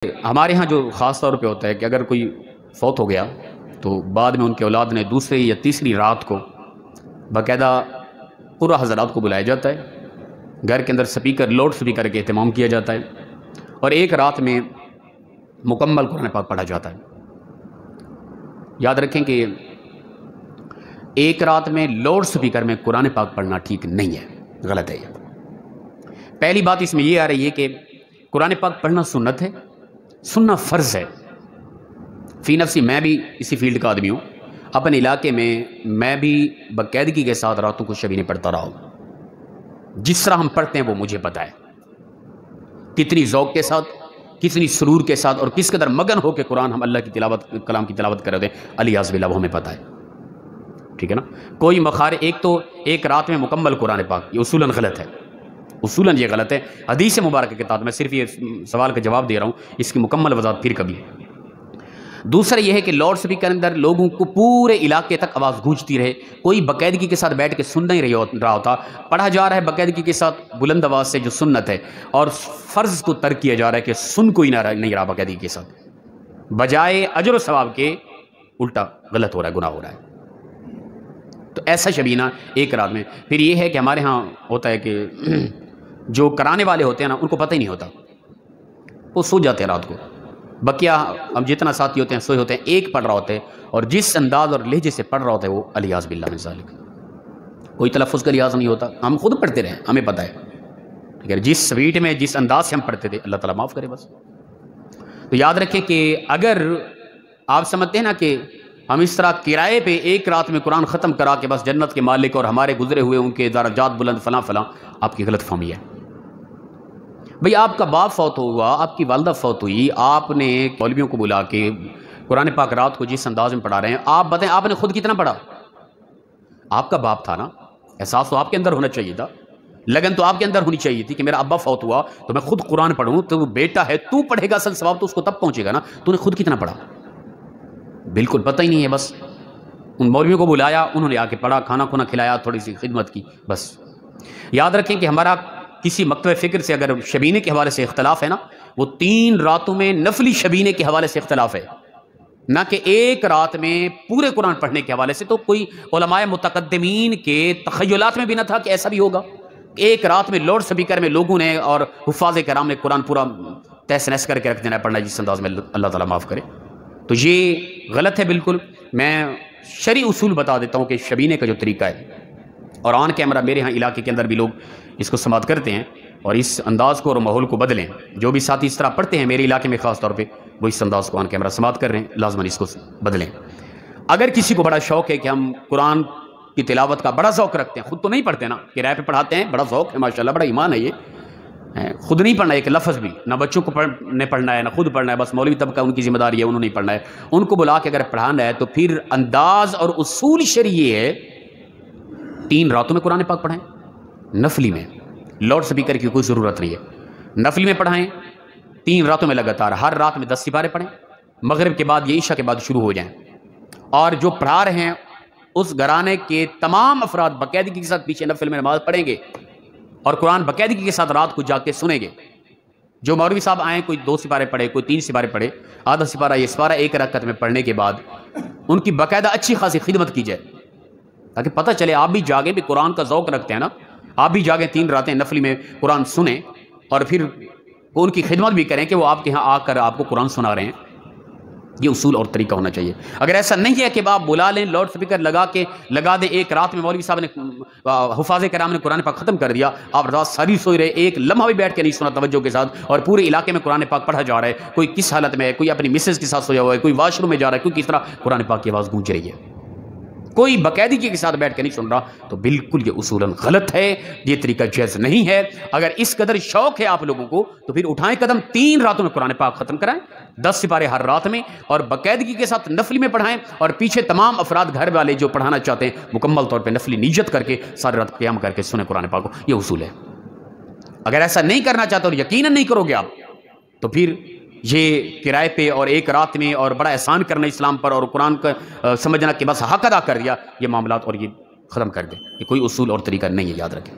ہمارے ہاں جو خاص طور پہ ہوتا ہے کہ اگر کوئی فوت ہو گیا تو بعد میں ان کے اولاد نے دوسری یا تیسری رات کو باقاعدہ پورا حضرات کو بلایا جاتا ہے، گھر کے اندر سپیکر لاؤڈ سپیکر کے اہتمام کیا جاتا ہے اور ایک رات میں مکمل قرآن پاک پڑھا جاتا ہے۔ یاد رکھیں کہ ایک رات میں لاؤڈ سپیکر میں قرآن پاک پڑھنا ٹھیک نہیں ہے، غلط ہے یہ۔ پہلی بات اس میں یہ آ رہی ہے کہ قرآن پاک پڑھنا سنت ہے، سننا فرض ہے۔ فی نفسی میں بھی اسی فیلڈ کا آدمی ہوں، اپنے علاقے میں بھی باقاعدگی کے ساتھ راتوں کو شبینے پڑھتا رہا ہوں۔ جس طرح ہم پڑھتے ہیں وہ مجھے پتہ ہے، کتنی ذوق کے ساتھ، کتنی سرور کے ساتھ اور کس قدر مگن ہو کے قرآن ہم اللہ کی تلاوت، کلام کی تلاوت کر رہے ہیں، الیاذ باللہ، وہ ہمیں پتہ ہے، ٹھیک ہے نا۔ کوئی ایک رات میں مکمل قرآن پاک، یہ اصولاً غلط ہے، اصولاً یہ غلط ہے۔ حدیث مبارکہ کے تحت میں صرف یہ سوال کا جواب دے رہا ہوں، اس کی مکمل وضاحت پھر کبھی۔ دوسرا یہ ہے کہ لاؤڈ سپیکر اندر لوگوں کو پورے علاقے تک آواز گونجتی رہے، کوئی باقاعدگی کے ساتھ بیٹھ کے سن نہیں رہا ہوتا، پڑھا جا رہا ہے باقاعدگی کے ساتھ بلند آواز سے جو سنت ہے، اور فرض کو ترک کیا جا رہا ہے کہ سن کوئی نہیں رہا باقاعدگی کے ساتھ، بجائے اجر و ثواب کے الٹا غلط ہو رہا ہے، گناہ ہو رہا ہے۔ تو ایسا شبینہ ایک رات میں۔ پھر یہ ہے کہ ہمارے ہاں ہوتا ہے کہ جو کرانے والے ہوتے ہیں نا، ان کو پتہ ہی نہیں ہوتا، وہ سو جاتے ہیں رات کو، بقیہ ہم جتنا ساتھی ہوتے ہیں سوئے ہوتے ہیں، ایک پڑھ رہا ہوتے ہیں اور جس انداز اور لہجے سے پڑھ رہا ہوتا ہے وہ الیاذ باللہ من ذالک، کوئی تلفظ کا لحاظ نہیں ہوتا، ہم خود پڑھتے رہے، ہمیں پتہ ہے، ٹھیک ہے۔ جس سویٹ میں جس انداز سے ہم پڑھتے تھے، اللہ تعالیٰ معاف کرے بس۔ تو یاد رکھیں کہ اگر آپ سمجھتے ہیں نا کہ ہم اس طرح کرائے پہ ایک رات میں قرآن ختم کرا کے بس جنت کے مالک اور ہمارے گزرے ہوئے ان کے درجات بلند فلاں فلاں، آپ کی غلط فہمی ہے۔ بھئی آپ کا باپ فوت ہوا، آپ کی والدہ فوت ہوئی، آپ نے مولویوں کو بلا کے قرآن پاک رات کو جس انداز میں پڑھا رہے ہیں، آپ بتائیں آپ نے خود کتنا پڑھا؟ آپ کا باپ تھا نا، احساس تو آپ کے اندر ہونا چاہیے تھا، لگن تو آپ کے اندر ہونی چاہیے تھی کہ میرا ابا فوت ہوا تو میں خود قرآن پڑھوں، تو وہ بیٹا ہے، تو پڑھے گا، اصل ثواب تو اس کو تب پہنچے گا نا۔ تو نے خود کتنا پڑھا؟ بالکل پتہ ہی نہیں ہے، بس ان مولویوں کو بلایا، انہوں نے آ کے پڑھا، کھانا کھونا کھلایا، تھوڑی سی خدمت کی، بس۔ یاد رکھیں کہ ہمارا کسی مکتب فکر سے اگر شبینے کے حوالے سے اختلاف ہے نا، وہ 3 راتوں میں نفلی شبینے کے حوالے سے اختلاف ہے، نہ کہ ایک رات میں پورے قرآن پڑھنے کے حوالے سے۔ تو کوئی علماء متقدمین کے تخیلات میں بھی نہ تھا کہ ایسا بھی ہوگا، ایک رات میں لاؤڈ سپیکر میں لوگوں نے اور حفاظ کرام نے قرآن پورا تہس نہس کر کے رکھ دینا ہے، پڑھنا جس انداز میں، اللہ تعالیٰ معاف کرے۔ تو یہ غلط ہے بالکل۔ میں شرعی اصول بتا دیتا ہوں کہ شبینے کا جو طریقہ ہے، اور آن کیمرہ میرے ہاں علاقے کے اندر بھی لوگ اس کو سماعت کرتے ہیں اور اس انداز کو اور ماحول کو بدلیں، جو بھی ساتھی اس طرح پڑھتے ہیں میرے علاقے میں خاص طور پہ، وہ اس انداز کو آن کیمرہ سماعت کر رہے ہیں، لازماً اس کو بدلیں۔ اگر کسی کو بڑا شوق ہے کہ ہم قرآن کی تلاوت کا بڑا ذوق رکھتے ہیں، خود تو نہیں پڑھتے نا، کرائے پہ پڑھاتے ہیں، بڑا ذوق ہے ماشاءاللہ، بڑا ایمان ہے، یہ خود نہیں پڑھنا ایک لفظ بھی، نہ بچوں کو پڑھنا ہے، نہ خود پڑھنا ہے، بس مولوی طبقہ ان کی ذمہ داری ہے، انہوں نہیں پڑھنا ہے، ان کو بلا کے اگر پڑھانا ہے تو پھر انداز اور اصول شرعی ہے 3 راتوں میں قرآن پاک پڑھائیں، نفلی میں لاؤڈ سپیکر کی کوئی ضرورت نہیں ہے، نفلی میں پڑھائیں 3 راتوں میں لگاتار، ہر رات میں 10 سپارے پڑھیں، مغرب کے بعد یا عشاء کے بعد شروع ہو جائیں، اور جو پڑھا رہے ہیں اس گھرانے کے تمام افراد باقاعدگی کے ساتھ پیچھے نفل میں نماز پڑھیں گے اور قرآن باقاعدگی کے ساتھ رات کو جا کے سنیں گے۔ جو مولوی صاحب آئیں، کوئی 2 سپارے پڑھے، کوئی 3 سپارے پڑھے، آدھا سپارہ یہ سپارہ ایک رکعت میں پڑھنے کے بعد ان کی باقاعدہ اچھی خاصی خدمت کی جائے، تاکہ پتہ چلے آپ بھی جاگیں، بھی قرآن کا ذوق رکھتے ہیں نا، آپ بھی جاگیں 3 راتیں نفلی میں قرآن سنیں، اور پھر ان کی خدمت بھی کریں کہ وہ آپ کے ہاں آ کر آپ کو قرآن سنا رہے ہیں۔ یہ اصول اور طریقہ ہونا چاہیے۔ اگر ایسا نہیں ہے کہ آپ بلا لیں، لاؤڈ سپیکر لگا دیں، ایک رات میں مولوی صاحب نے، حفاظ کرام نے قرآن پاک ختم کر دیا، آپ رات ساری سوئی رہے، ایک لمحہ بھی بیٹھ کے نہیں سنا توجہ کے ساتھ، اور پورے علاقے میں قرآن پاک پڑھا جا رہا ہے، کوئی کس حالت میں ہے، کوئی اپنی مسز کے ساتھ سویا ہوا ہے، کوئی واش روم میں جا رہا ہے، کوئی کس طرح قرآن پاک کی آواز گونج رہی ہے، کوئی باقاعدگی کے ساتھ بیٹھ کے نہیں سن رہا، تو بالکل یہ اصولاً غلط ہے، یہ طریقہ جائز نہیں ہے۔ اگر اس قدر شوق ہے آپ لوگوں کو تو پھر اٹھائیں قدم، 3 راتوں میں قرآن پاک ختم کرائیں، 10 سپارے ہر رات میں، اور باقاعدگی کے ساتھ نفلی میں پڑھائیں، اور پیچھے تمام افراد گھر والے جو پڑھانا چاہتے ہیں مکمل طور پہ نفلی نیت کر کے ساری رات قیام کر کے سنیں قرآن پاک کو، یہ اصول ہے۔ اگر ایسا نہیں کرنا چاہتے اور یقیناً نہیں کرو گے آپ، تو پھر یہ کرائے پہ اور ایک رات میں اور بڑا احسان کرنا اسلام پر اور قرآن کا سمجھنا کہ بس حق ادا کر دیا، یہ معاملات اور یہ ختم کر دیں، یہ کوئی اصول اور طریقہ نہیں ہے، یاد رکھیں۔